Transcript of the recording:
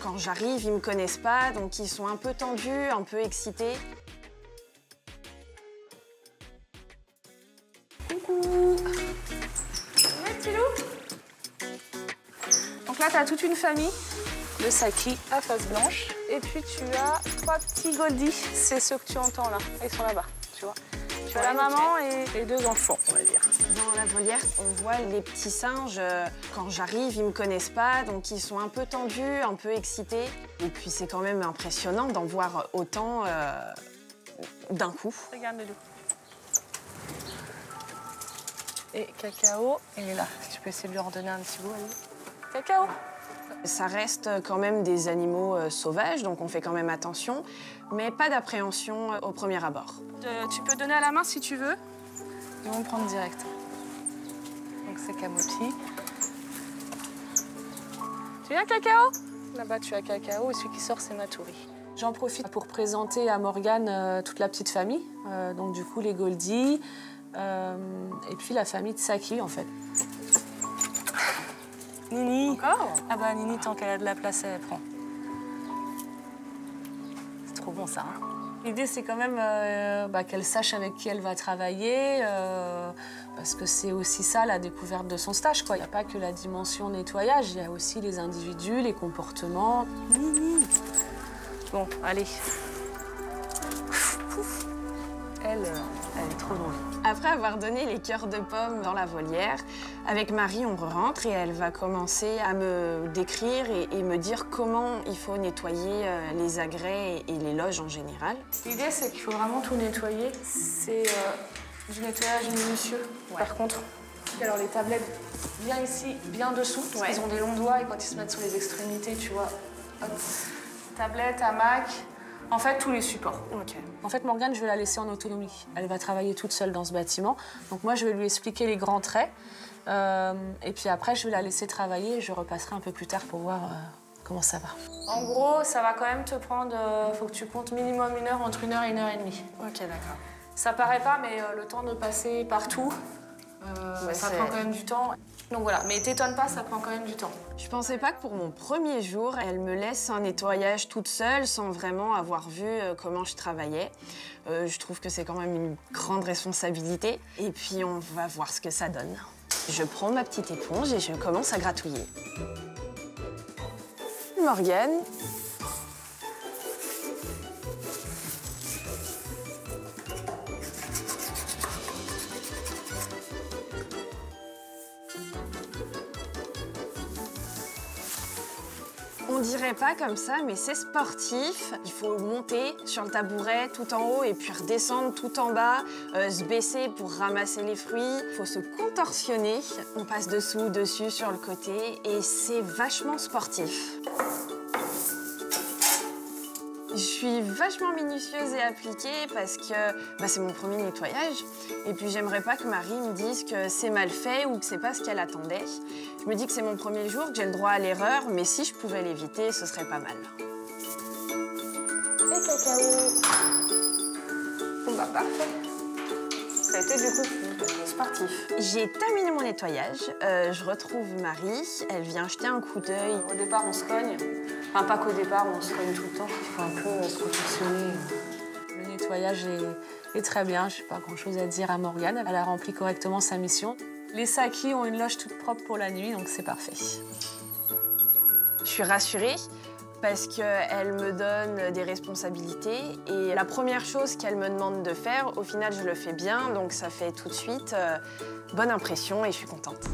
Quand j'arrive, ils me connaissent pas, donc ils sont un peu tendus, un peu excités. Coucou. Ouais, petit loup. Donc là, tu as toute une famille de Saki à face blanche. Et puis tu as 3 petits Goldie, c'est ceux que tu entends là. Ils sont là-bas, tu vois. Tu as la maman et les 2 enfants, on va dire. Dans la volière, on voit les petits singes. Quand j'arrive, ils me connaissent pas, donc ils sont un peu tendus, un peu excités. Et puis c'est quand même impressionnant d'en voir autant d'un coup. Regarde le loup. Et Cacao, elle est là. Si tu peux essayer de lui redonner un petit bout, allez. Cacao. Ça reste quand même des animaux sauvages, donc on fait quand même attention, mais pas d'appréhension au premier abord. Tu peux donner à la main si tu veux. Ils vont prendre direct. Donc c'est Camopi. Tu viens, Cacao? Là-bas, tu as Cacao et celui qui sort, c'est Maturi. J'en profite pour présenter à Morgane toute la petite famille. Donc du coup, les Goldie et puis la famille de Saki, en fait. Nini. Encore? Ah bah Nini, tant qu'elle a de la place, elle prend. C'est trop bon ça. Hein. L'idée, c'est quand même qu'elle sache avec qui elle va travailler, parce que c'est aussi ça la découverte de son stage, quoi. Il n'y a pas que la dimension nettoyage, il y a aussi les individus, les comportements. Nini. Bon, allez. Elle est trop drôle. Après avoir donné les cœurs de pommes dans la volière, avec Marie, on rentre et elle va commencer à me décrire et me dire comment il faut nettoyer les agrès et les loges en général. L'idée, c'est qu'il faut vraiment tout nettoyer. C'est du nettoyage minutieux, par contre. Alors, les tablettes, bien ici, bien dessous, parce qu'ils ont des longs doigts et quand ils se mettent sur les extrémités, tu vois, hop. Tablette, hamac. En fait, tous les supports. Okay. En fait, Morgane, je vais la laisser en autonomie. Elle va travailler toute seule dans ce bâtiment. Donc moi, je vais lui expliquer les grands traits. Et puis après, je vais la laisser travailler et je repasserai un peu plus tard pour voir comment ça va. En gros, ça va quand même te prendre... faut que tu comptes minimum 1 heure, entre 1 heure et 1 heure et demie. Ok, d'accord. Ça paraît pas, mais le temps de passer partout, ça prend quand même du temps. Donc voilà, mais t'étonne pas, ça prend quand même du temps. Je pensais pas que pour mon premier jour, elle me laisse un nettoyage toute seule sans vraiment avoir vu comment je travaillais. Je trouve que c'est quand même une grande responsabilité. Et puis on va voir ce que ça donne. Je prends ma petite éponge et je commence à gratouiller. Morgane. On dirait pas comme ça, mais c'est sportif. Il faut monter sur le tabouret tout en haut et puis redescendre tout en bas, se baisser pour ramasser les fruits. Il faut se contorsionner. On passe dessous, dessus, sur le côté et c'est vachement sportif. Je suis vachement minutieuse et appliquée parce que c'est mon premier nettoyage. Et puis j'aimerais pas que Marie me dise que c'est mal fait ou que c'est pas ce qu'elle attendait. Je me dis que c'est mon premier jour, que j'ai le droit à l'erreur, mais si je pouvais l'éviter, ce serait pas mal. Et Cacao. Bon bah parfait. Ça a été du coup sportif. J'ai terminé mon nettoyage, je retrouve Marie, elle vient jeter un coup d'œil. Au départ, on se cogne. Enfin, pas qu'au départ, on se cogne tout le temps. Il faut un peu se contorsionner. Le nettoyage est très bien, je n'ai pas grand-chose à dire à Morgane. Elle a rempli correctement sa mission. Les Saki ont une loge toute propre pour la nuit, donc c'est parfait. Je suis rassurée parce qu'elle me donne des responsabilités. Et la première chose qu'elle me demande de faire, au final, je le fais bien, donc ça fait tout de suite bonne impression et je suis contente.